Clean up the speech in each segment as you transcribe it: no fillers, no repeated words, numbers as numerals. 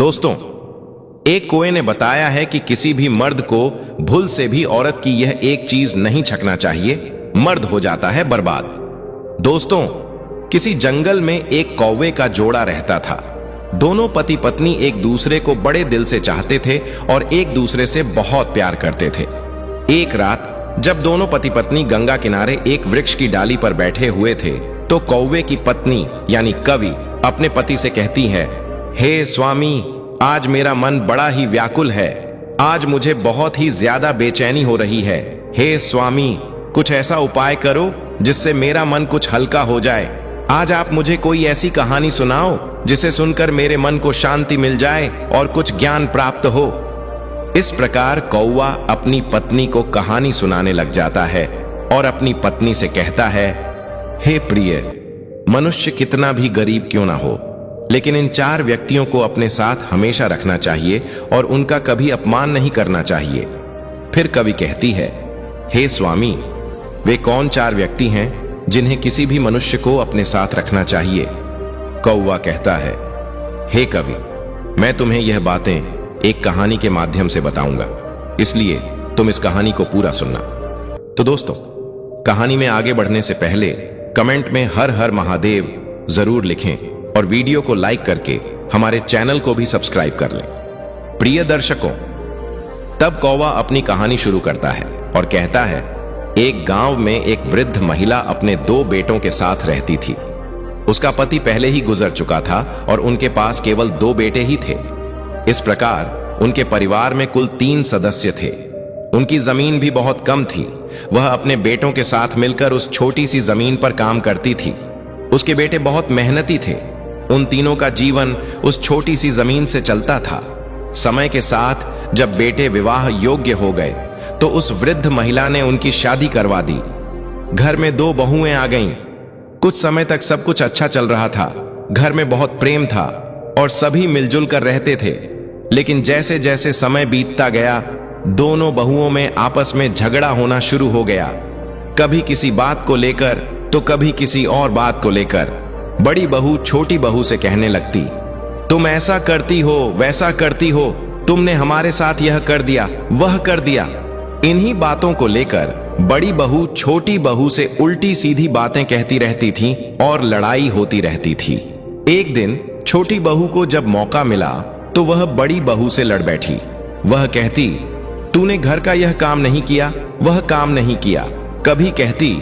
दोस्तों, एक कोए ने बताया है कि किसी भी मर्द को भूल से भी औरत की यह एक चीज नहीं छकना चाहिए, मर्द हो जाता है बर्बाद। दोस्तों, किसी जंगल में एक कौवे का जोड़ा रहता था। दोनों पति पत्नी एक दूसरे को बड़े दिल से चाहते थे और एक दूसरे से बहुत प्यार करते थे। एक रात जब दोनों पति पत्नी गंगा किनारे एक वृक्ष की डाली पर बैठे हुए थे, तो कौवे की पत्नी यानी कवि अपने पति से कहती है, हे स्वामी, आज मेरा मन बड़ा ही व्याकुल है। आज मुझे बहुत ही ज्यादा बेचैनी हो रही है। हे स्वामी, कुछ ऐसा उपाय करो जिससे मेरा मन कुछ हल्का हो जाए। आज आप मुझे कोई ऐसी कहानी सुनाओ जिसे सुनकर मेरे मन को शांति मिल जाए और कुछ ज्ञान प्राप्त हो। इस प्रकार कौवा अपनी पत्नी को कहानी सुनाने लग जाता है और अपनी पत्नी से कहता है, हे प्रिय, मनुष्य कितना भी गरीब क्यों ना हो, लेकिन इन 4 व्यक्तियों को अपने साथ हमेशा रखना चाहिए और उनका कभी अपमान नहीं करना चाहिए। फिर कवि कहती है, हे स्वामी, वे कौन 4 व्यक्ति हैं जिन्हें किसी भी मनुष्य को अपने साथ रखना चाहिए? कौवा कहता है, हे कवि, मैं तुम्हें यह बातें एक कहानी के माध्यम से बताऊंगा, इसलिए तुम इस कहानी को पूरा सुनना। तो दोस्तों, कहानी में आगे बढ़ने से पहले कमेंट में हर हर महादेव जरूर लिखें और वीडियो को लाइक करके हमारे चैनल को भी सब्सक्राइब कर लें। प्रिय दर्शकों, तब कौवा अपनी कहानी शुरू करता है और कहता है, एक गांव में एक वृद्ध महिला अपने 2 बेटों के साथ रहती थी। उसका पति पहले ही गुजर चुका था और उनके पास केवल 2 बेटे ही थे। इस प्रकार उनके परिवार में कुल 3 सदस्य थे। उनकी जमीन भी बहुत कम थी। वह अपने बेटों के साथ मिलकर उस छोटी सी जमीन पर काम करती थी। उसके बेटे बहुत मेहनती थे। उन तीनों का जीवन उस छोटी सी जमीन से चलता था। समय के साथ जब बेटे विवाह योग्य हो गए तो उस वृद्ध महिला ने उनकी शादी करवा दी। घर में 2 बहुएं आ गईं। कुछ समय तक सब कुछ अच्छा चल रहा था। घर में बहुत प्रेम था और सभी मिलजुल कर रहते थे। लेकिन जैसे जैसे समय बीतता गया, दोनों बहुओं में आपस में झगड़ा होना शुरू हो गया। कभी किसी बात को लेकर तो कभी किसी और बात को लेकर। बड़ी बहू छोटी बहू से कहने लगती, तुम ऐसा करती हो, वैसा करती हो, तुमने हमारे साथ यह कर दिया, वह कर दिया। इन्हीं बातों को लेकर बड़ी बहू छोटी बहू से उल्टी सीधी बातें कहती रहती थी और लड़ाई होती रहती थी। एक दिन छोटी बहू को जब मौका मिला तो वह बड़ी बहू से लड़ बैठी। वह कहती, तूने घर का यह काम नहीं किया, वह काम नहीं किया। कभी कहती,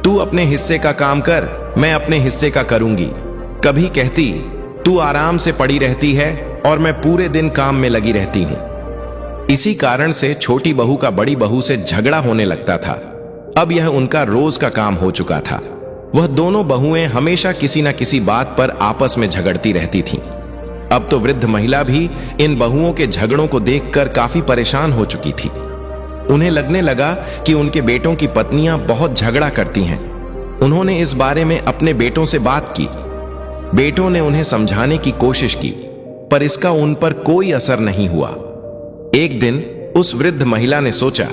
तू अपने हिस्से का काम कर, मैं अपने हिस्से का करूंगी। कभी कहती, तू आराम से पड़ी रहती है और मैं पूरे दिन काम में लगी रहती हूं। इसी कारण से छोटी बहू का बड़ी बहू से झगड़ा होने लगता था। अब यह उनका रोज का काम हो चुका था। वह दोनों बहुएं हमेशा किसी न किसी बात पर आपस में झगड़ती रहती थीं। अब तो वृद्ध महिला भी इन बहुओं के झगड़ों को देखकर काफी परेशान हो चुकी थी। उन्हें लगने लगा कि उनके बेटों की पत्नियां बहुत झगड़ा करती हैं। उन्होंने इस बारे में अपने बेटों से बात की। बेटों ने उन्हें समझाने की कोशिश की, पर इसका उन पर कोई असर नहीं हुआ। एक दिन उस वृद्ध महिला ने सोचा,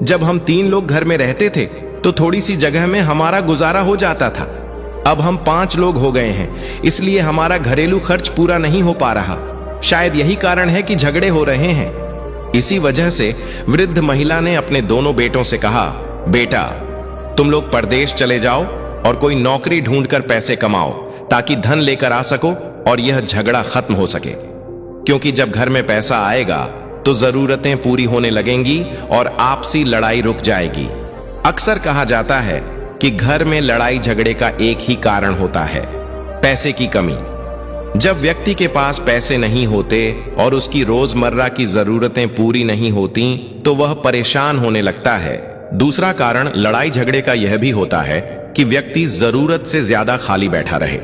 जब हम 3 लोग घर में रहते थे तो थोड़ी सी जगह में हमारा गुजारा हो जाता था। अब हम 5 लोग हो गए हैं, इसलिए हमारा घरेलू खर्च पूरा नहीं हो पा रहा। शायद यही कारण है कि झगड़े हो रहे हैं। इसी वजह से वृद्ध महिला ने अपने दोनों बेटों से कहा, बेटा, तुम लोग परदेश चले जाओ और कोई नौकरी ढूंढकर पैसे कमाओ ताकि धन लेकर आ सको और यह झगड़ा खत्म हो सके। क्योंकि जब घर में पैसा आएगा तो जरूरतें पूरी होने लगेंगी और आपसी लड़ाई रुक जाएगी। अक्सर कहा जाता है कि घर में लड़ाई झगड़े का एक ही कारण होता है, पैसे की कमी। जब व्यक्ति के पास पैसे नहीं होते और उसकी रोजमर्रा की जरूरतें पूरी नहीं होती तो वह परेशान होने लगता है। दूसरा कारण लड़ाई झगड़े का यह भी होता है कि व्यक्ति जरूरत से ज्यादा खाली बैठा रहे,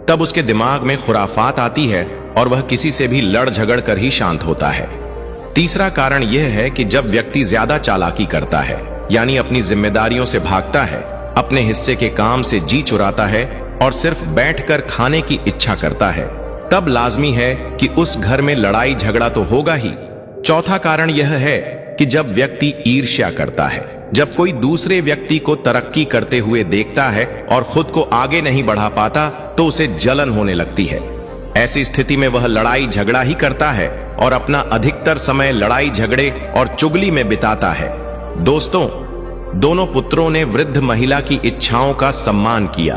तब उसके दिमाग में खुराफात आती है और वह किसी से भी लड़ झगड़ कर ही शांत होता है। तीसरा कारण यह है कि जब व्यक्ति ज्यादा चालाकी करता है, यानी अपनी जिम्मेदारियों से भागता है, अपने हिस्से के काम से जी चुराता है और सिर्फ बैठकर खाने की इच्छा करता है, तब लाजमी है कि उस घर में लड़ाई झगड़ा तो होगा ही। चौथा कारण यह है कि जब व्यक्ति ईर्ष्या करता है, जब कोई दूसरे व्यक्ति को तरक्की करते हुए देखता है और खुद को आगे नहीं बढ़ा पाता तो उसे जलन होने लगती है। ऐसी स्थिति में वह लड़ाई झगड़ा ही करता है और अपना अधिकतर समय लड़ाई झगड़े और चुगली में बिताता है। दोस्तों, दोनों पुत्रों ने वृद्ध महिला की इच्छाओं का सम्मान किया।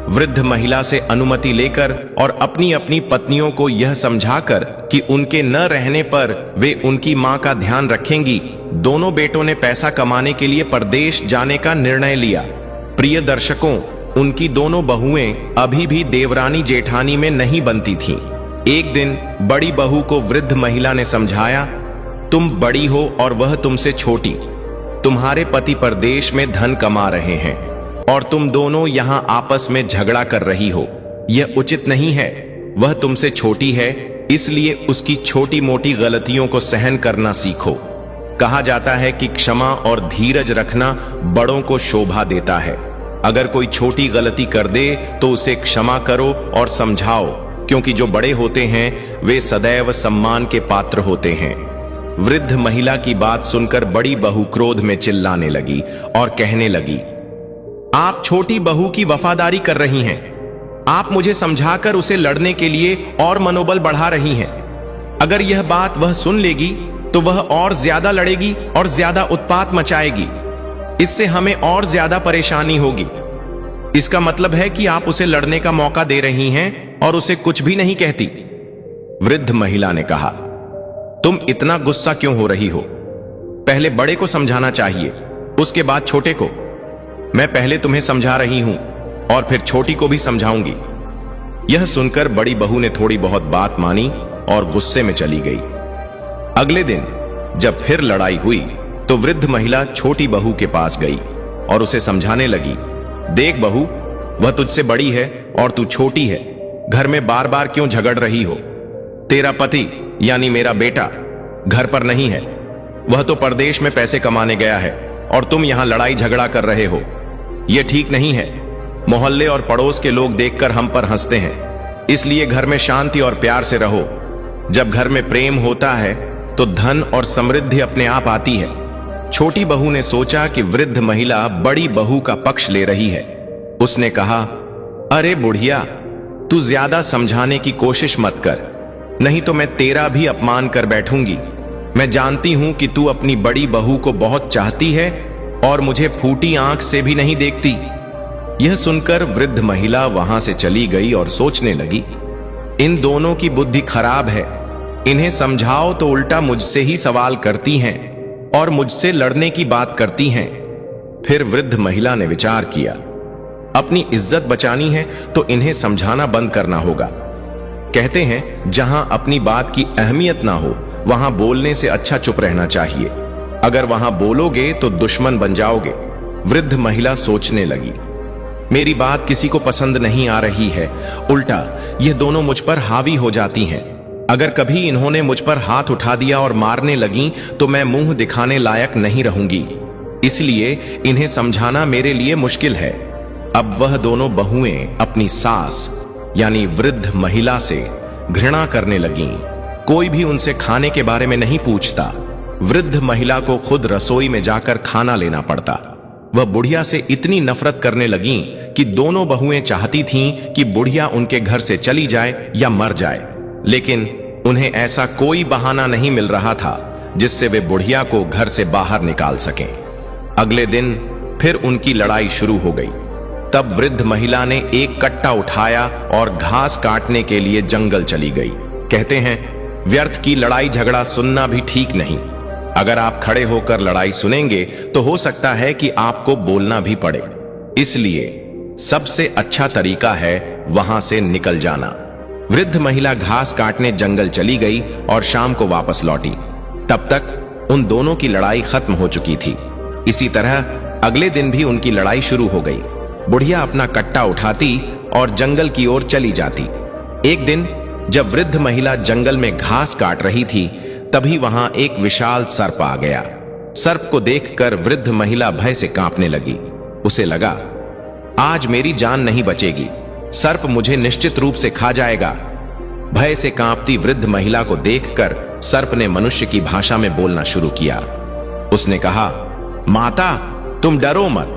वृद्ध महिला से अनुमति लेकर और अपनी अपनी पत्नियों को यह समझाकर कि उनके न रहने पर वे उनकी मां का ध्यान रखेंगी, दोनों बेटों ने पैसा कमाने के लिए परदेश जाने का निर्णय लिया। प्रिय दर्शकों, उनकी दोनों बहुएं अभी भी देवरानी जेठानी में नहीं बनती थीं। एक दिन बड़ी बहू को वृद्ध महिला ने समझाया, तुम बड़ी हो और वह तुमसे छोटी। तुम्हारे पति परदेश में धन कमा रहे हैं और तुम दोनों यहां आपस में झगड़ा कर रही हो। यह उचित नहीं है। वह तुमसे छोटी है, इसलिए उसकी छोटी मोटी गलतियों को सहन करना सीखो। कहा जाता है कि क्षमा और धीरज रखना बड़ों को शोभा देता है। अगर कोई छोटी गलती कर दे तो उसे क्षमा करो और समझाओ, क्योंकि जो बड़े होते हैं वे सदैव सम्मान के पात्र होते हैं। वृद्ध महिला की बात सुनकर बड़ी बहू क्रोध में चिल्लाने लगी और कहने लगी, आप छोटी बहू की वफादारी कर रही हैं। आप मुझे समझाकर उसे लड़ने के लिए और मनोबल बढ़ा रही हैं। अगर यह बात वह सुन लेगी तो वह और ज्यादा लड़ेगी और ज्यादा उत्पात मचाएगी। इससे हमें और ज्यादा परेशानी होगी। इसका मतलब है कि आप उसे लड़ने का मौका दे रही हैं और उसे कुछ भी नहीं कहती। वृद्ध महिला ने कहा, तुम इतना गुस्सा क्यों हो रही हो? पहले बड़े को समझाना चाहिए, उसके बाद छोटे को। मैं पहले तुम्हें समझा रही हूं और फिर छोटी को भी समझाऊंगी। यह सुनकर बड़ी बहू ने थोड़ी बहुत बात मानी और गुस्से में चली गई। अगले दिन जब फिर लड़ाई हुई तो वृद्ध महिला छोटी बहू के पास गई और उसे समझाने लगी, देख बहू, वह तुझसे बड़ी है और तू छोटी है। घर में बार बार क्यों झगड़ रही हो? तेरा पति यानी मेरा बेटा घर पर नहीं है। वह तो परदेश में पैसे कमाने गया है और तुम यहां लड़ाई झगड़ा कर रहे हो। यह ठीक नहीं है। मोहल्ले और पड़ोस के लोग देखकर हम पर हंसते हैं। इसलिए घर में शांति और प्यार से रहो। जब घर में प्रेम होता है तो धन और समृद्धि अपने आप आती है। छोटी बहू ने सोचा कि वृद्ध महिला बड़ी बहू का पक्ष ले रही है। उसने कहा, अरे बुढ़िया, तू ज्यादा समझाने की कोशिश मत कर, नहीं तो मैं तेरा भी अपमान कर बैठूंगी। मैं जानती हूं कि तू अपनी बड़ी बहू को बहुत चाहती है और मुझे फूटी आंख से भी नहीं देखती। यह सुनकर वृद्ध महिला वहां से चली गई और सोचने लगी, इन दोनों की बुद्धि खराब है। इन्हें समझाओ तो उल्टा मुझसे ही सवाल करती हैं और मुझसे लड़ने की बात करती हैं। फिर वृद्ध महिला ने विचार किया, अपनी इज्जत बचानी है तो इन्हें समझाना बंद करना होगा। कहते हैं, जहां अपनी बात की अहमियत ना हो वहां बोलने से अच्छा चुप रहना चाहिए। अगर वहां बोलोगे तो दुश्मन बन जाओगे। वृद्ध महिला सोचने लगी, मेरी बात किसी को पसंद नहीं आ रही है, उल्टा ये दोनों मुझ पर हावी हो जाती हैं। अगर कभी इन्होंने मुझ पर हाथ उठा दिया और मारने लगी तो मैं मुंह दिखाने लायक नहीं रहूंगी। इसलिए इन्हें समझाना मेरे लिए मुश्किल है। अब वह दोनों बहुएं अपनी सास यानी वृद्ध महिला से घृणा करने लगीं। कोई भी उनसे खाने के बारे में नहीं पूछता। वृद्ध महिला को खुद रसोई में जाकर खाना लेना पड़ता। वह बुढ़िया से इतनी नफरत करने लगीं कि दोनों बहुएं चाहती थीं कि बुढ़िया उनके घर से चली जाए या मर जाए, लेकिन उन्हें ऐसा कोई बहाना नहीं मिल रहा था जिससे वे बुढ़िया को घर से बाहर निकाल सकें। अगले दिन फिर उनकी लड़ाई शुरू हो गई। तब वृद्ध महिला ने एक कट्टा उठाया और घास काटने के लिए जंगल चली गई। कहते हैं, व्यर्थ की लड़ाई झगड़ा सुनना भी ठीक नहीं। अगर आप खड़े होकर लड़ाई सुनेंगे तो हो सकता है कि आपको बोलना भी पड़े। इसलिए सबसे अच्छा तरीका है वहां से निकल जाना। वृद्ध महिला घास काटने जंगल चली गई और शाम को वापस लौटी। तब तक उन दोनों की लड़ाई खत्म हो चुकी थी। इसी तरह अगले दिन भी उनकी लड़ाई शुरू हो गई। बुढ़िया अपना कट्टा उठाती और जंगल की ओर चली जाती। एक दिन जब वृद्ध महिला जंगल में घास काट रही थी, तभी वहां एक विशाल सर्प आ गया। सर्प को देखकर वृद्ध महिला भय से कांपने लगी। उसे लगा, आज मेरी जान नहीं बचेगी, सर्प मुझे निश्चित रूप से खा जाएगा। भय से कांपती वृद्ध महिला को देखकर सर्प ने मनुष्य की भाषा में बोलना शुरू किया। उसने कहा, माता, तुम डरो मत,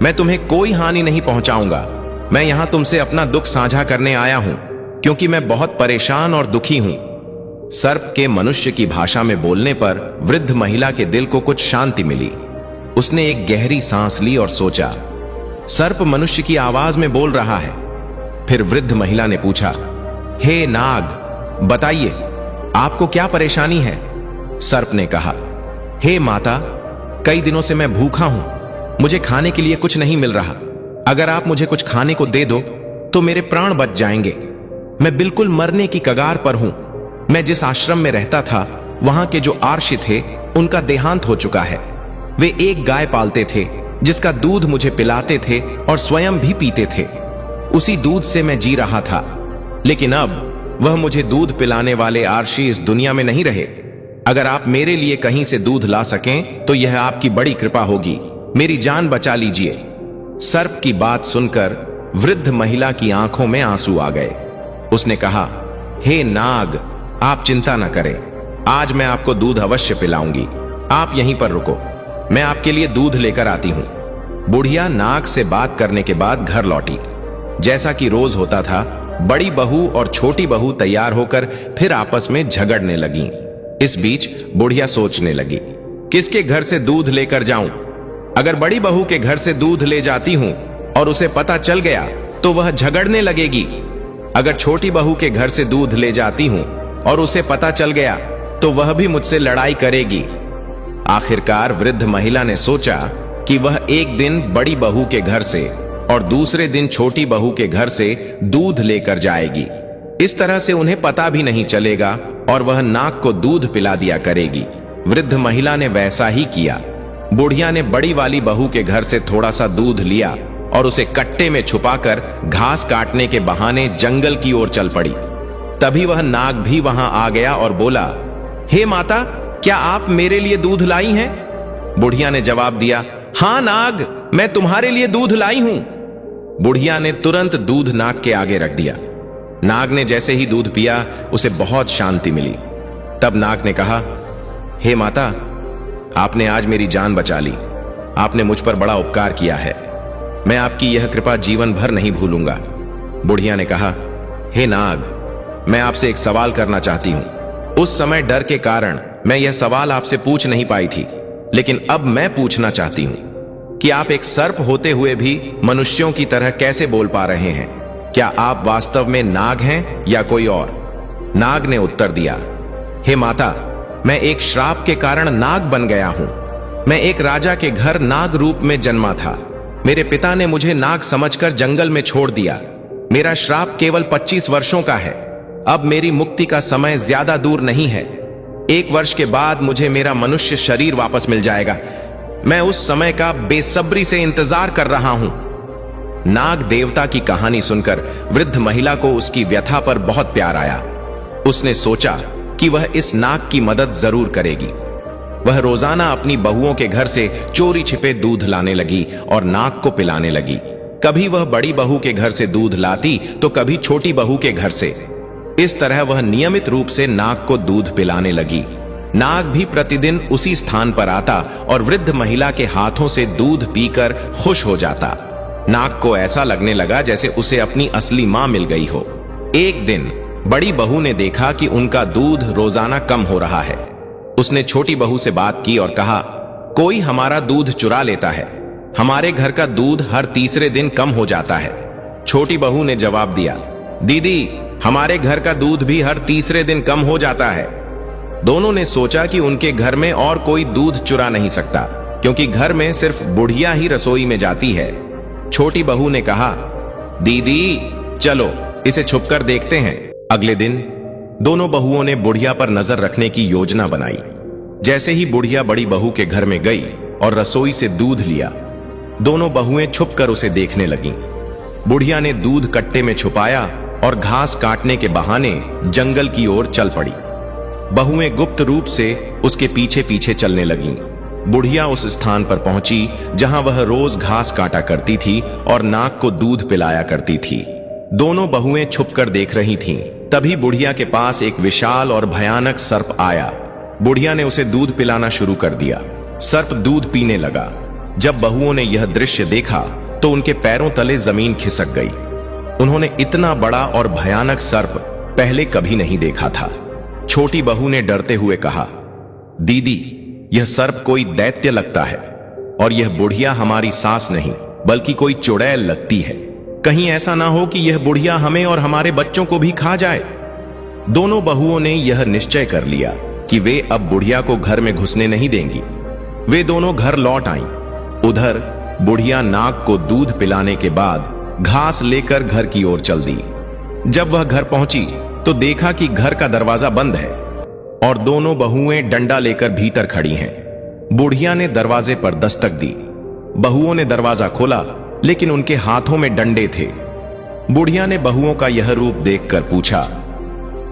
मैं तुम्हें कोई हानि नहीं पहुंचाऊंगा। मैं यहां तुमसे अपना दुख साझा करने आया हूं, क्योंकि मैं बहुत परेशान और दुखी हूं। सर्प के मनुष्य की भाषा में बोलने पर वृद्ध महिला के दिल को कुछ शांति मिली। उसने एक गहरी सांस ली और सोचा, सर्प मनुष्य की आवाज में बोल रहा है। फिर वृद्ध महिला ने पूछा, हे नाग, बताइए आपको क्या परेशानी है? सर्प ने कहा, हे माता, कई दिनों से मैं भूखा हूं, मुझे खाने के लिए कुछ नहीं मिल रहा। अगर आप मुझे कुछ खाने को दे दो तो मेरे प्राण बच जाएंगे। मैं बिल्कुल मरने की कगार पर हूं। मैं जिस आश्रम में रहता था वहां के जो आर्षि थे उनका देहांत हो चुका है। वे एक गाय पालते थे जिसका दूध मुझे पिलाते थे और स्वयं भी पीते थे। उसी दूध से मैं जी रहा था, लेकिन अब वह मुझे दूध पिलाने वाले आर्षि इस दुनिया में नहीं रहे। अगर आप मेरे लिए कहीं से दूध ला सकें तो यह आपकी बड़ी कृपा होगी। मेरी जान बचा लीजिए। सर्प की बात सुनकर वृद्ध महिला की आंखों में आंसू आ गए। उसने कहा, हे नाग, आप चिंता न करें, आज मैं आपको दूध अवश्य पिलाऊंगी। आप यहीं पर रुको, मैं आपके लिए दूध लेकर आती हूं। बुढ़िया नाग से बात करने के बाद घर लौटी। जैसा कि रोज होता था, बड़ी बहू और छोटी बहू तैयार होकर फिर आपस में झगड़ने लगीं। इस बीच बुढ़िया सोचने लगी, किसके घर से दूध लेकर जाऊं? अगर बड़ी बहू के घर से दूध ले जाती हूं और उसे पता चल गया तो वह झगड़ने लगेगी। अगर छोटी बहू के घर से दूध ले जाती हूं और उसे पता चल गया तो वह भी मुझसे लड़ाई करेगी। आखिरकार वृद्ध महिला ने सोचा कि वह एक दिन बड़ी बहू के घर से और दूसरे दिन छोटी बहू के घर से दूध लेकर जाएगी। इस तरह से उन्हें पता भी नहीं चलेगा और वह नाग को दूध पिला दिया करेगी। वृद्ध महिला ने वैसा ही किया। बुढ़िया ने बड़ी वाली बहू के घर से थोड़ा सा दूध लिया और उसे कट्टे में छुपाकर घास काटने के बहाने जंगल की ओर चल पड़ी। तभी वह नाग भी वहां आ गया और बोला, हे माता, क्या आप मेरे लिए दूध लाई हैं? बुढ़िया ने जवाब दिया, हां नाग, मैं तुम्हारे लिए दूध लाई हूं। बुढ़िया ने तुरंत दूध नाग के आगे रख दिया। नाग ने जैसे ही दूध पिया उसे बहुत शांति मिली। तब नाग ने कहा, हे माता, आपने आज मेरी जान बचा ली। आपने मुझ पर बड़ा उपकार किया है। मैं आपकी यह कृपा जीवन भर नहीं भूलूंगा। बुढ़िया ने कहा, हे नाग, मैं आपसे एक सवाल करना चाहती हूं। उस समय डर के कारण मैं यह सवाल आपसे पूछ नहीं पाई थी, लेकिन अब मैं पूछना चाहती हूं कि आप एक सर्प होते हुए भी मनुष्यों की तरह कैसे बोल पा रहे हैं? क्या आप वास्तव में नाग हैं या कोई और? नाग ने उत्तर दिया, हे माता, मैं एक श्राप के कारण नाग बन गया हूं। मैं एक राजा के घर नाग रूप में जन्मा था। मेरे पिता ने मुझे नाग समझकर जंगल में छोड़ दिया। मेरा श्राप केवल 25 वर्षों का है। अब मेरी मुक्ति का समय ज्यादा दूर नहीं है। 1 वर्ष के बाद मुझे मेरा मनुष्य शरीर वापस मिल जाएगा। मैं उस समय का बेसब्री से इंतजार कर रहा हूं। नाग देवता की कहानी सुनकर वृद्ध महिला को उसकी व्यथा पर बहुत प्यार आया। उसने सोचा कि वह इस नाग की मदद जरूर करेगी। वह रोजाना अपनी बहुओं के घर से चोरी छिपे दूध लाने लगी और नाग को पिलाने लगी। कभी वह बड़ी बहू के घर से दूध लाती तो कभी छोटी बहू के घर से। इस तरह वह नियमित रूप से नाग को दूध पिलाने लगी। नाग भी प्रतिदिन उसी स्थान पर आता और वृद्ध महिला के हाथों से दूध पीकर खुश हो जाता। नाग को ऐसा लगने लगा जैसे उसे अपनी असली मां मिल गई हो। एक दिन बड़ी बहू ने देखा कि उनका दूध रोजाना कम हो रहा है। उसने छोटी बहू से बात की और कहा, कोई हमारा दूध चुरा लेता है। हमारे घर का दूध हर तीसरे दिन कम हो जाता है। छोटी बहू ने जवाब दिया, दीदी, हमारे घर का दूध भी हर तीसरे दिन कम हो जाता है। दोनों ने सोचा कि उनके घर में और कोई दूध चुरा नहीं सकता, क्योंकि घर में सिर्फ बुढ़िया ही रसोई में जाती है। छोटी बहू ने कहा, दीदी, चलो इसे छुपकर देखते हैं। अगले दिन दोनों बहुओं ने बुढ़िया पर नजर रखने की योजना बनाई। जैसे ही बुढ़िया बड़ी बहू के घर में गई और रसोई से दूध लिया, दोनों बहुएं छुपकर उसे देखने लगीं। बुढ़िया ने दूध कट्टे में छुपाया और घास काटने के बहाने जंगल की ओर चल पड़ी। बहुएं गुप्त रूप से उसके पीछे पीछे चलने लगीं। बुढ़िया उस स्थान पर पहुंची जहां वह रोज घास काटा करती थी और नाग को दूध पिलाया करती थी। दोनों बहुएं छुपकर देख रही थीं। तभी बुढ़िया के पास एक विशाल और भयानक सर्प आया। बुढ़िया ने उसे दूध पिलाना शुरू कर दिया। सर्प दूध पीने लगा। जब बहुओं ने यह दृश्य देखा तो उनके पैरों तले जमीन खिसक गई। उन्होंने इतना बड़ा और भयानक सर्प पहले कभी नहीं देखा था। छोटी बहू ने डरते हुए कहा, दीदी, यह सर्प कोई दैत्य लगता है और यह बुढ़िया हमारी सास नहीं बल्कि कोई चुड़ैल लगती है। कहीं ऐसा ना हो कि यह बुढ़िया हमें और हमारे बच्चों को भी खा जाए। दोनों बहुओं ने यह निश्चय कर लिया कि वे अब बुढ़िया को घर में घुसने नहीं देंगी। वे दोनों घर लौट आईं। उधर बुढ़िया नाग को दूध पिलाने के बाद घास लेकर घर की ओर चल दी। जब वह घर पहुंची तो देखा कि घर का दरवाजा बंद है और दोनों बहुएं डंडा लेकर भीतर खड़ी हैं। बुढ़िया ने दरवाजे पर दस्तक दी। बहुओं ने दरवाजा खोला, लेकिन उनके हाथों में डंडे थे। बुढ़िया ने बहुओं का यह रूप देखकर पूछा,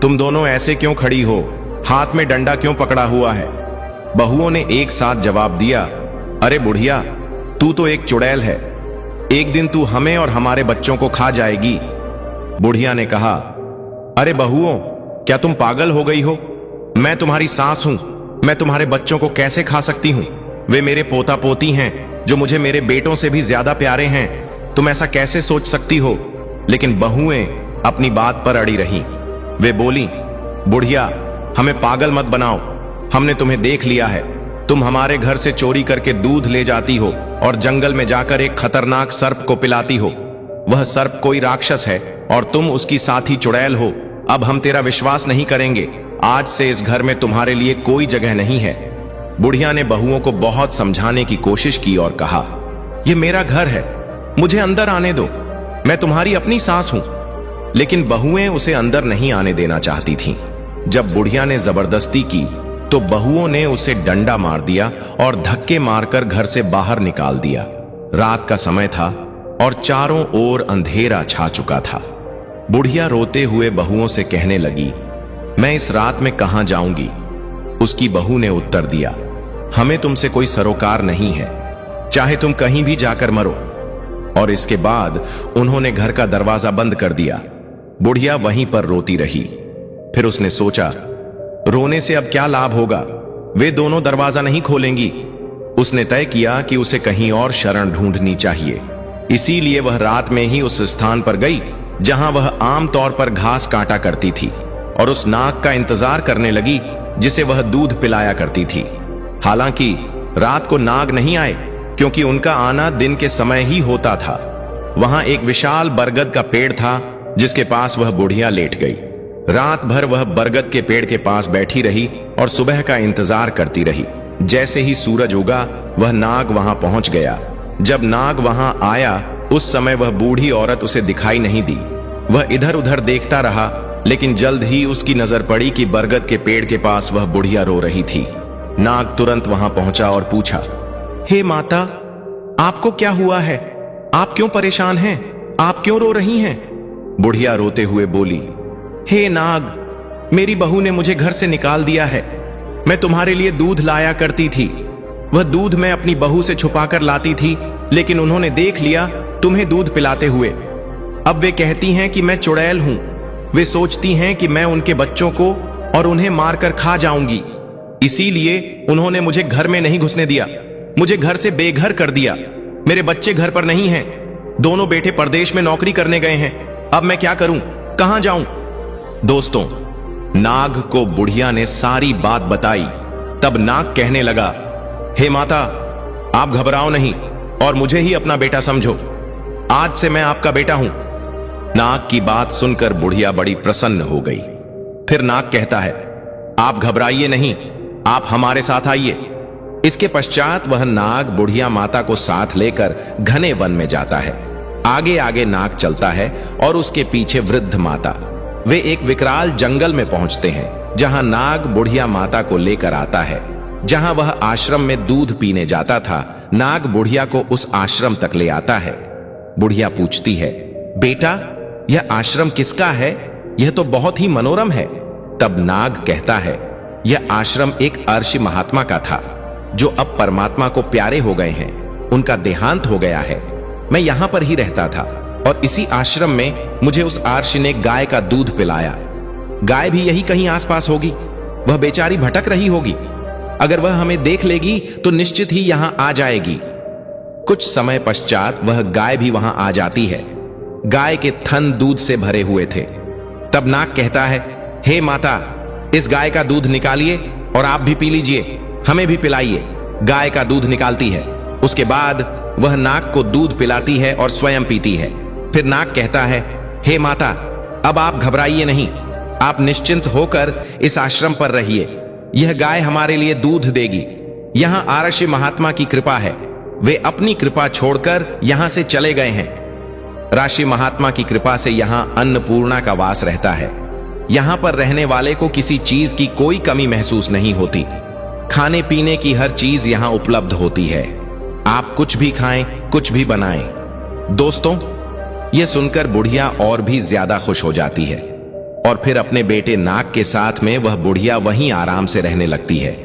तुम दोनों ऐसे क्यों खड़ी हो? हाथ में डंडा क्यों पकड़ा हुआ है? बहुओं ने एक साथ जवाब दिया, अरे बुढ़िया, तू तो एक चुड़ैल है। एक दिन तू हमें और हमारे बच्चों को खा जाएगी। बुढ़िया ने कहा, अरे बहुओं, क्या तुम पागल हो गई हो? मैं तुम्हारी सास हूं। मैं तुम्हारे बच्चों को कैसे खा सकती हूं? वे मेरे पोता पोती हैं जो मुझे मेरे बेटों से भी ज्यादा प्यारे हैं। तुम ऐसा कैसे सोच सकती हो? लेकिन बहुएं अपनी बात पर अड़ी रहीं। वे बोली, बुढ़िया, हमें पागल मत बनाओ। हमने तुम्हें देख लिया है। तुम हमारे घर से चोरी करके दूध ले जाती हो और जंगल में जाकर एक खतरनाक सर्प को पिलाती हो। वह सर्प कोई राक्षस है और तुम उसकी साथी चुड़ैल हो। अब हम तेरा विश्वास नहीं करेंगे। आज से इस घर में तुम्हारे लिए कोई जगह नहीं है। बुढ़िया ने बहुओं को बहुत समझाने की कोशिश की और कहा, यह मेरा घर है, मुझे अंदर आने दो। मैं तुम्हारी अपनी सास हूं। लेकिन बहुएं उसे अंदर नहीं आने देना चाहती थीं। जब बुढ़िया ने जबरदस्ती की तो बहुओं ने उसे डंडा मार दिया और धक्के मारकर घर से बाहर निकाल दिया। रात का समय था और चारों ओर अंधेरा छा चुका था। बुढ़िया रोते हुए बहुओं से कहने लगी, मैं इस रात में कहां जाऊंगी? उसकी बहू ने उत्तर दिया, हमें तुमसे कोई सरोकार नहीं है, चाहे तुम कहीं भी जाकर मरो। और इसके बाद उन्होंने घर का दरवाजा बंद कर दिया। बुढ़िया वहीं पर रोती रही। फिर उसने सोचा, रोने से अब क्या लाभ होगा? वे दोनों दरवाजा नहीं खोलेंगी। उसने तय किया कि उसे कहीं और शरण ढूंढनी चाहिए। इसीलिए वह रात में ही उस स्थान पर गई जहां वह आमतौर पर घास काटा करती थी और उस नाग का इंतजार करने लगी जिसे वह दूध पिलाया करती थी। हालांकि रात को नाग नहीं आए क्योंकि उनका आना दिन के समय ही होता था। वहां एक विशाल बरगद का पेड़ था जिसके पास वह बुढ़िया लेट गई। रात भर वह बरगद के पेड़ के पास बैठी रही और सुबह का इंतजार करती रही। जैसे ही सूरज उगा वह नाग वहां पहुंच गया। जब नाग वहां आया उस समय वह बूढ़ी औरत उसे दिखाई नहीं दी। वह इधर उधर देखता रहा, लेकिन जल्द ही उसकी नजर पड़ी कि बरगद के पेड़ के पास वह बुढ़िया रो रही थी। नाग तुरंत वहां पहुंचा और पूछा, हे माता, आपको क्या हुआ है? आप क्यों परेशान हैं? आप क्यों रो रही हैं? बुढ़िया रोते हुए बोली, हे नाग, मेरी बहू ने मुझे घर से निकाल दिया है। मैं तुम्हारे लिए दूध लाया करती थी। वह दूध मैं अपनी बहू से छुपाकर लाती थी, लेकिन उन्होंने देख लिया तुम्हें दूध पिलाते हुए। अब वे कहती हैं कि मैं चुड़ैल हूं। वे सोचती हैं कि मैं उनके बच्चों को और उन्हें मारकर खा जाऊंगी। इसीलिए उन्होंने मुझे घर में नहीं घुसने दिया, मुझे घर से बेघर कर दिया। मेरे बच्चे घर पर नहीं हैं। दोनों बेटे परदेश में नौकरी करने गए हैं। अब मैं क्या करूं? कहां जाऊं? दोस्तों, नाग को बुढ़िया ने सारी बात बताई। तब नाग कहने लगा, हे माता, आप घबराओ नहीं और मुझे ही अपना बेटा समझो। आज से मैं आपका बेटा हूं। नाग की बात सुनकर बुढ़िया बड़ी प्रसन्न हो गई। फिर नाग कहता है, आप घबराइए नहीं, आप हमारे साथ आइए। इसके पश्चात वह नाग बुढ़िया माता को साथ लेकर घने वन में जाता है। आगे आगे नाग चलता है और उसके पीछे वृद्ध माता। वे एक विकराल जंगल में पहुंचते हैं जहां नाग बुढ़िया माता को लेकर आता है। जहां वह आश्रम में दूध पीने जाता था, नाग बुढ़िया को उस आश्रम तक ले आता है। बुढ़िया पूछती है, बेटा, यह आश्रम किसका है? यह तो बहुत ही मनोरम है। तब नाग कहता है, यह आश्रम एक अर्षि महात्मा का था जो अब परमात्मा को प्यारे हो गए हैं। उनका देहांत हो गया है। मैं यहां पर ही रहता था और इसी आश्रम में मुझे उस अर्षि ने गाय का दूध पिलाया। गाय भी यही कहीं आसपास होगी। वह बेचारी भटक रही होगी। अगर वह हमें देख लेगी तो निश्चित ही यहां आ जाएगी। कुछ समय पश्चात वह गाय भी वहां आ जाती है। गाय के थन दूध से भरे हुए थे। तब नाग कहता है, हे माता, इस गाय का दूध निकालिए और आप भी पी लीजिए, हमें भी पिलाइए। गाय का दूध निकालती है। उसके बाद वह नाग को दूध पिलाती है और स्वयं पीती है। फिर नाग कहता है, हे माता, अब आप घबराइए नहीं, आप निश्चिंत होकर इस आश्रम पर रहिए। यह गाय हमारे लिए दूध देगी। यहां आरष्य महात्मा की कृपा है, वे अपनी कृपा छोड़कर यहां से चले गए हैं। राशि महात्मा की कृपा से यहां अन्नपूर्णा का वास रहता है। यहां पर रहने वाले को किसी चीज की कोई कमी महसूस नहीं होती। खाने पीने की हर चीज यहां उपलब्ध होती है। आप कुछ भी खाएं, कुछ भी बनाएं। दोस्तों, यह सुनकर बुढ़िया और भी ज्यादा खुश हो जाती है और फिर अपने बेटे नाग के साथ में वह बुढ़िया वहीं आराम से रहने लगती है।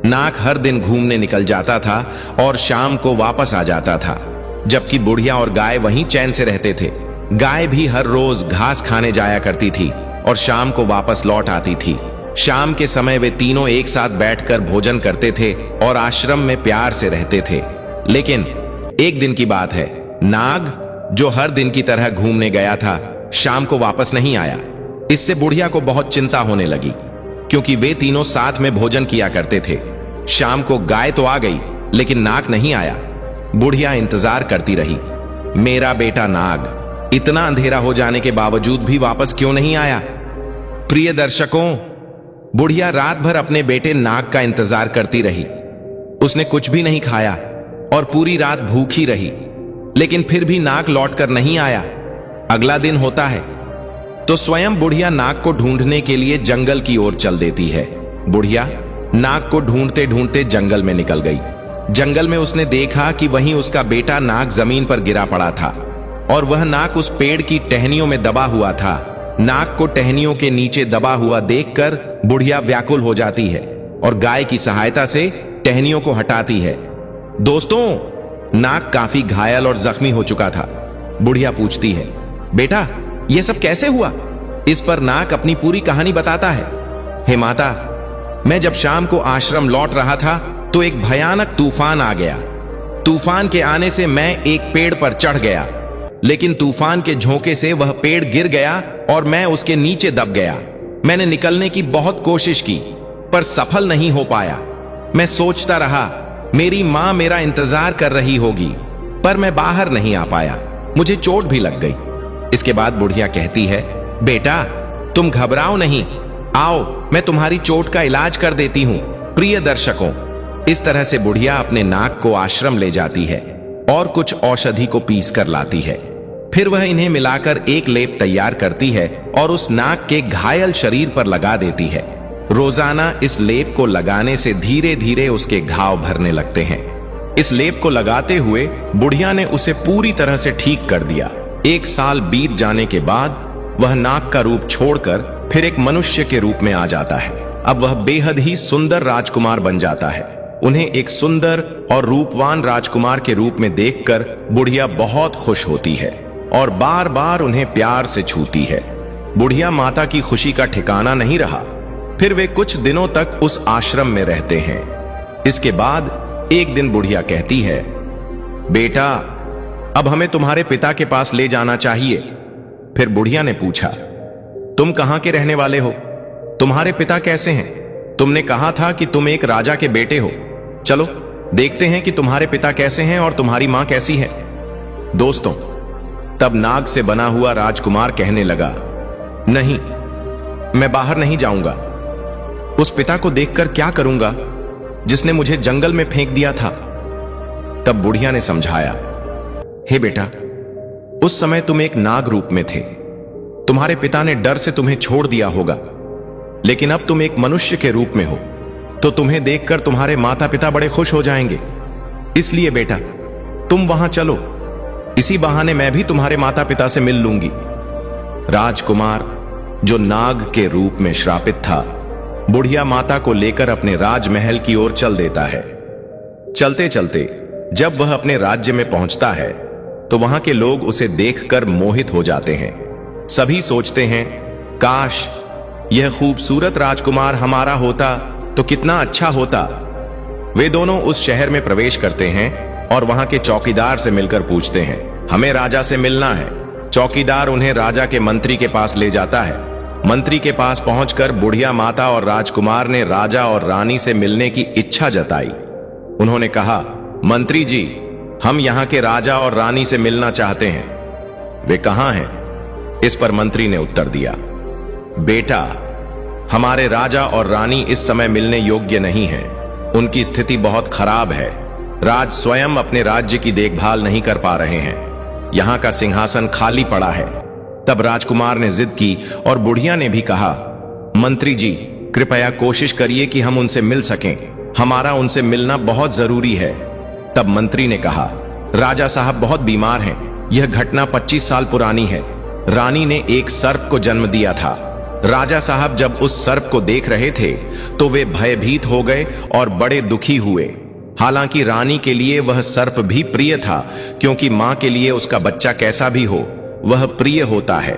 नाग हर दिन घूमने निकल जाता था और शाम को वापस आ जाता था, जबकि बुढ़िया और गाय वहीं चैन से रहते थे। गाय भी हर रोज घास खाने जाया करती थी और शाम को वापस लौट आती थी। शाम के समय वे तीनों एक साथ बैठकर भोजन करते थे और आश्रम में प्यार से रहते थे। लेकिन एक दिन की बात है, नाग जो हर दिन की तरह घूमने गया था, शाम को वापस नहीं आया। इससे बुढ़िया को बहुत चिंता होने लगी, क्योंकि वे तीनों साथ में भोजन किया करते थे। शाम को गाय तो आ गई, लेकिन नाग नहीं आया। बुढ़िया इंतजार करती रही। मेरा बेटा नाग इतना अंधेरा हो जाने के बावजूद भी वापस क्यों नहीं आया? प्रिय दर्शकों, बुढ़िया रात भर अपने बेटे नाग का इंतजार करती रही। उसने कुछ भी नहीं खाया और पूरी रात भूखी रही, लेकिन फिर भी नाग लौटकर नहीं आया। अगला दिन होता है तो स्वयं बुढ़िया नाग को ढूंढने के लिए जंगल की ओर चल देती है। बुढ़िया नाग को ढूंढते ढूंढते जंगल में निकल गई। जंगल में उसने देखा कि वहीं उसका बेटा नाग जमीन पर गिरा पड़ा था और वह नाग उस पेड़ की टहनियों में दबा हुआ था। नाग को टहनियों के नीचे दबा हुआ देखकर बुढ़िया व्याकुल हो जाती है और गाय की सहायता से टहनियों को हटाती है। दोस्तों, नाग काफी घायल और जख्मी हो चुका था। बुढ़िया पूछती है, बेटा यह सब कैसे हुआ? इस पर नाग अपनी पूरी कहानी बताता है। हे माता, मैं जब शाम को आश्रम लौट रहा था तो एक भयानक तूफान आ गया। तूफान के आने से मैं एक पेड़ पर चढ़ गया, लेकिन तूफान के झोंके से वह पेड़ गिर गया और मैं उसके नीचे दब गया। मैंने निकलने की बहुत कोशिश की, पर सफल नहीं हो पाया। मैं सोचता रहा, मेरी मां मेरा इंतजार कर रही होगी, पर मैं बाहर नहीं आ पाया। मुझे चोट भी लग गई। इसके बाद बुढ़िया कहती है, बेटा तुम घबराओ नहीं, आओ मैं तुम्हारी चोट का इलाज कर देती हूं। प्रिय दर्शकों, इस तरह से बुढ़िया अपने नाग को आश्रम ले जाती है और कुछ औषधि को पीस कर लाती है। फिर वह इन्हें मिलाकर एक लेप तैयार करती है और उस नाग के घायल शरीर पर लगा देती है। रोजाना इस लेप को लगाने से धीरे धीरे उसके घाव भरने लगते हैं। इस लेप को लगाते हुए बुढ़िया ने उसे पूरी तरह से ठीक कर दिया। 1 साल बीत जाने के बाद वह नाग का रूप छोड़कर फिर एक मनुष्य के रूप में आ जाता है। अब वह बेहद ही सुंदर राजकुमार बन जाता है। उन्हें एक सुंदर और रूपवान राजकुमार के रूप में देखकर बुढ़िया बहुत खुश होती है और बार बार उन्हें प्यार से छूती है। बुढ़िया माता की खुशी का ठिकाना नहीं रहा। फिर वे कुछ दिनों तक उस आश्रम में रहते हैं। इसके बाद एक दिन बुढ़िया कहती है, बेटा अब हमें तुम्हारे पिता के पास ले जाना चाहिए। फिर बुढ़िया ने पूछा, तुम कहां के रहने वाले हो? तुम्हारे पिता कैसे हैं? तुमने कहा था कि तुम एक राजा के बेटे हो। चलो देखते हैं कि तुम्हारे पिता कैसे हैं और तुम्हारी मां कैसी है। दोस्तों, तब नाग से बना हुआ राजकुमार कहने लगा, नहीं, मैं बाहर नहीं जाऊंगा। उस पिता को देखकर क्या करूंगा जिसने मुझे जंगल में फेंक दिया था। तब बुढ़िया ने समझाया, हे बेटा, उस समय तुम एक नाग रूप में थे। तुम्हारे पिता ने डर से तुम्हें छोड़ दिया होगा, लेकिन अब तुम एक मनुष्य के रूप में हो, तो तुम्हें देखकर तुम्हारे माता पिता बड़े खुश हो जाएंगे। इसलिए बेटा तुम वहां चलो, इसी बहाने मैं भी तुम्हारे माता पिता से मिल लूंगी। राजकुमार जो नाग के रूप में श्रापित था, बुढ़िया माता को लेकर अपने राजमहल की ओर चल देता है। चलते चलते जब वह अपने राज्य में पहुंचता है तो वहां के लोग उसे देखकर मोहित हो जाते हैं। सभी सोचते हैं, काश यह खूबसूरत राजकुमार हमारा होता तो कितना अच्छा होता। वे दोनों उस शहर में प्रवेश करते हैं और वहां के चौकीदार से मिलकर पूछते हैं, हमें राजा से मिलना है। चौकीदार उन्हें राजा के मंत्री के पास ले जाता है। मंत्री के पास पहुंचकर बुढ़िया माता और राजकुमार ने राजा और रानी से मिलने की इच्छा जताई। उन्होंने कहा, मंत्री जी, हम यहाँ के राजा और रानी से मिलना चाहते हैं। वे कहाँ हैं? इस पर मंत्री ने उत्तर दिया, बेटा, हमारे राजा और रानी इस समय मिलने योग्य नहीं हैं। उनकी स्थिति बहुत खराब है। राज स्वयं अपने राज्य की देखभाल नहीं कर पा रहे हैं। यहाँ का सिंहासन खाली पड़ा है। तब राजकुमार ने जिद की और बुढ़िया ने भी कहा, मंत्री जी, कृपया कोशिश करिए कि हम उनसे मिल सकें। हमारा उनसे मिलना बहुत जरूरी है। तब मंत्री ने कहा, राजा साहब बहुत बीमार हैं। यह घटना 25 साल पुरानी है। रानी ने एक सर्प को जन्म दिया था। राजा साहब जब उस सर्प को देख रहे थे तो वे भयभीत हो गए और बड़े दुखी हुए। हालांकि रानी के लिए वह सर्प भी प्रिय था, क्योंकि मां के लिए उसका बच्चा कैसा भी हो वह प्रिय होता है।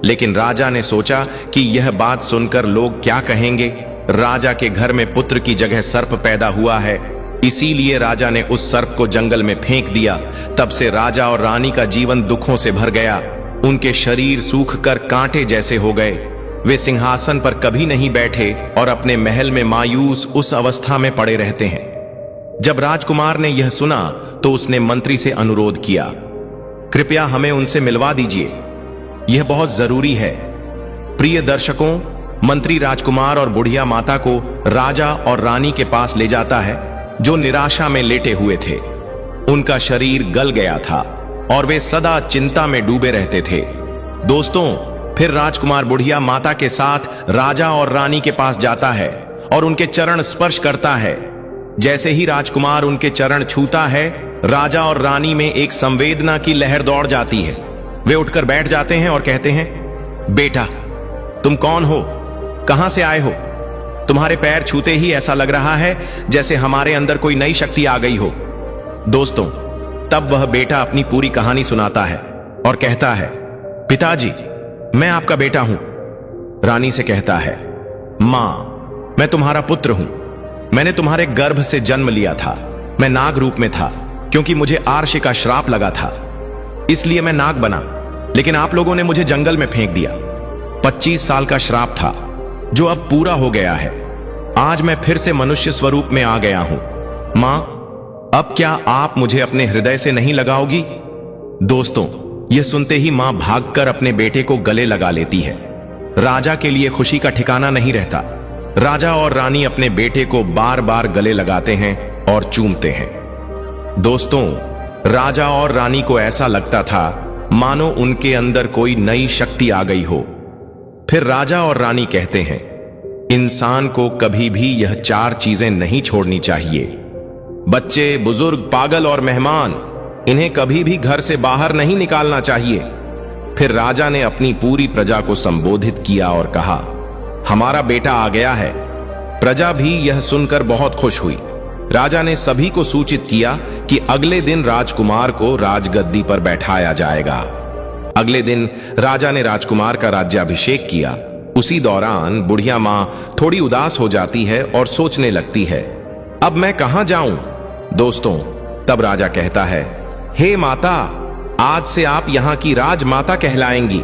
लेकिन राजा ने सोचा कि यह बात सुनकर लोग क्या कहेंगे। राजा के घर में पुत्र की जगह सर्प पैदा हुआ है, इसीलिए राजा ने उस सर्प को जंगल में फेंक दिया। तब से राजा और रानी का जीवन दुखों से भर गया। उनके शरीर सूखकर कांटे जैसे हो गए। वे सिंहासन पर कभी नहीं बैठे और अपने महल में मायूस उस अवस्था में पड़े रहते हैं। जब राजकुमार ने यह सुना तो उसने मंत्री से अनुरोध किया, कृपया हमें उनसे मिलवा दीजिए, यह बहुत जरूरी है। प्रिय दर्शकों, मंत्री राजकुमार और बुढ़िया माता को राजा और रानी के पास ले जाता है, जो निराशा में लेटे हुए थे। उनका शरीर गल गया था और वे सदा चिंता में डूबे रहते थे। दोस्तों, फिर राजकुमार बुढ़िया माता के साथ राजा और रानी के पास जाता है और उनके चरण स्पर्श करता है। जैसे ही राजकुमार उनके चरण छूता है, राजा और रानी में एक संवेदना की लहर दौड़ जाती है। वे उठकर बैठ जाते हैं और कहते हैं, बेटा, तुम कौन हो? कहां से आए हो? तुम्हारे पैर छूते ही ऐसा लग रहा है जैसे हमारे अंदर कोई नई शक्ति आ गई हो। दोस्तों, तब वह बेटा अपनी पूरी कहानी सुनाता है और कहता है, पिताजी, मैं आपका बेटा हूं। रानी से कहता है, मां, मैं तुम्हारा पुत्र हूं। मैंने तुम्हारे गर्भ से जन्म लिया था। मैं नाग रूप में था, क्योंकि मुझे आर्ष का श्राप लगा था, इसलिए मैं नाग बना। लेकिन आप लोगों ने मुझे जंगल में फेंक दिया। 25 साल का श्राप था, जो अब पूरा हो गया है। आज मैं फिर से मनुष्य स्वरूप में आ गया हूं। मां, अब क्या आप मुझे अपने हृदय से नहीं लगाओगी? दोस्तों, यह सुनते ही मां भागकर अपने बेटे को गले लगा लेती है। राजा के लिए खुशी का ठिकाना नहीं रहता। राजा और रानी अपने बेटे को बार बार गले लगाते हैं और चूमते हैं। दोस्तों, राजा और रानी को ऐसा लगता था मानो उनके अंदर कोई नई शक्ति आ गई हो। फिर राजा और रानी कहते हैं, इंसान को कभी भी यह 4 चीजें नहीं छोड़नी चाहिए। बच्चे, बुजुर्ग, पागल और मेहमान, इन्हें कभी भी घर से बाहर नहीं निकालना चाहिए। फिर राजा ने अपनी पूरी प्रजा को संबोधित किया और कहा, हमारा बेटा आ गया है। प्रजा भी यह सुनकर बहुत खुश हुई। राजा ने सभी को सूचित किया कि अगले दिन राजकुमार को राजगद्दी पर बैठाया जाएगा। अगले दिन राजा ने राजकुमार का राज्याभिषेक किया। उसी दौरान बुढ़िया मां थोड़ी उदास हो जाती है और सोचने लगती है, अब मैं कहां जाऊं? दोस्तों, तब राजा कहता है, हे माता, आज से आप यहां की राजमाता कहलाएंगी।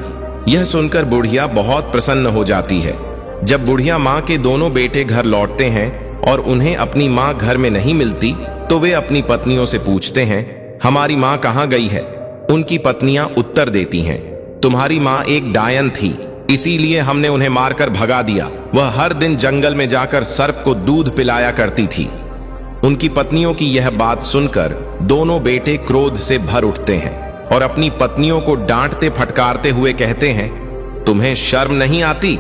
यह सुनकर बुढ़िया बहुत प्रसन्न हो जाती है। जब बुढ़िया मां के दोनों बेटे घर लौटते हैं और उन्हें अपनी मां घर में नहीं मिलती, तो वे अपनी पत्नियों से पूछते हैं, हमारी मां कहां गई है? उनकी पत्नियां उत्तर देती हैं, तुम्हारी मां एक डायन थी, इसीलिए हमने उन्हें मारकर भगा दिया। वह हर दिन जंगल में जाकर सर्प को दूध पिलाया करती थी। उनकी पत्नियों की यह बात सुनकर दोनों बेटे क्रोध से भर उठते हैं और अपनी पत्नियों को डांटते फटकारते हुए कहते हैं, तुम्हें शर्म नहीं आती?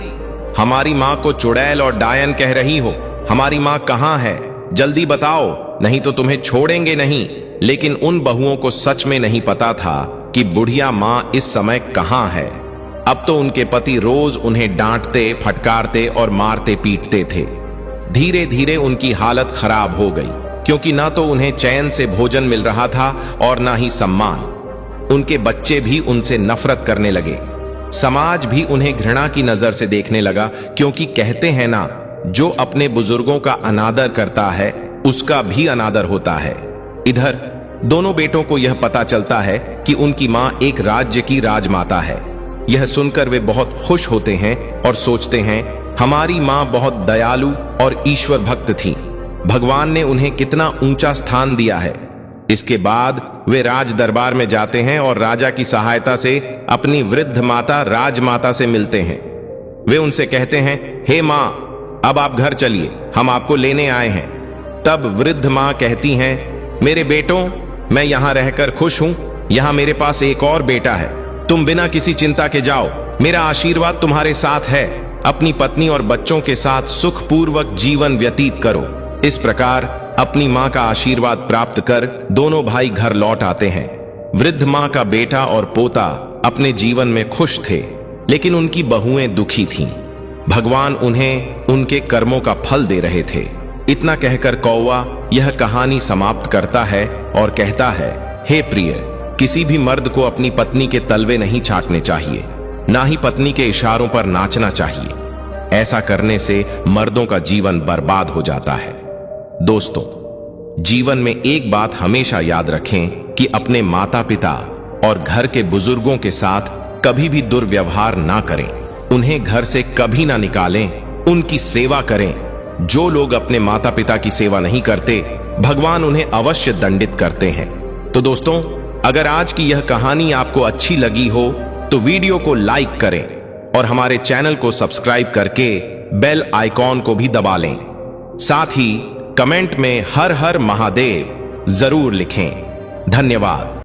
हमारी मां को चुड़ैल और डायन कह रही हो। हमारी मां कहां है? जल्दी बताओ, नहीं तो तुम्हें छोड़ेंगे नहीं। लेकिन उन बहुओं को सच में नहीं पता था कि बुढ़िया मां इस समय कहां है। अब तो उनके पति रोज उन्हें डांटते, फटकारते और मारते पीटते थे। धीरे धीरे उनकी हालत खराब हो गई, क्योंकि ना तो उन्हें चैन से भोजन मिल रहा था और ना ही सम्मान। उनके बच्चे भी उनसे नफरत करने लगे। समाज भी उन्हें घृणा की नजर से देखने लगा, क्योंकि कहते हैं ना, जो अपने बुजुर्गों का अनादर करता है उसका भी अनादर होता है। इधर दोनों बेटों को यह पता चलता है कि उनकी मां एक राज्य की राजमाता है। यह सुनकर वे बहुत खुश होते हैं और सोचते हैं, हमारी मां बहुत दयालु और ईश्वर भक्त थी, भगवान ने उन्हें कितना ऊंचा स्थान दिया है। इसके बाद वे राज दरबार में जाते हैं और राजा की सहायता से अपनी वृद्ध माता राजमाता से मिलते हैं। वे उनसे कहते हैं, हे मां, अब आप घर चलिए, हम आपको लेने आए हैं। तब वृद्ध मां कहती हैं, मेरे बेटों, मैं यहां रहकर खुश हूं। यहां मेरे पास एक और बेटा है। तुम बिना किसी चिंता के जाओ, मेरा आशीर्वाद तुम्हारे साथ है। अपनी पत्नी और बच्चों के साथ सुखपूर्वक जीवन व्यतीत करो। इस प्रकार अपनी मां का आशीर्वाद प्राप्त कर दोनों भाई घर लौट आते हैं। वृद्ध मां का बेटा और पोता अपने जीवन में खुश थे, लेकिन उनकी बहुएं दुखी थीं। भगवान उन्हें उनके कर्मों का फल दे रहे थे। इतना कहकर कौवा यह कहानी समाप्त करता है और कहता है, हे प्रिय, किसी भी मर्द को अपनी पत्नी के तलवे नहीं चाटने चाहिए, ना ही पत्नी के इशारों पर नाचना चाहिए। ऐसा करने से मर्दों का जीवन बर्बाद हो जाता है। दोस्तों, जीवन में एक बात हमेशा याद रखें कि अपने माता पिता और घर के बुजुर्गों के साथ कभी भी दुर्व्यवहार ना करें। उन्हें घर से कभी ना निकालें, उनकी सेवा करें। जो लोग अपने माता पिता की सेवा नहीं करते, भगवान उन्हें अवश्य दंडित करते हैं। तो दोस्तों, अगर आज की यह कहानी आपको अच्छी लगी हो तो वीडियो को लाइक करें और हमारे चैनल को सब्सक्राइब करके बेल आइकॉन को भी दबा लें। साथ ही कमेंट में हर हर महादेव जरूर लिखें। धन्यवाद।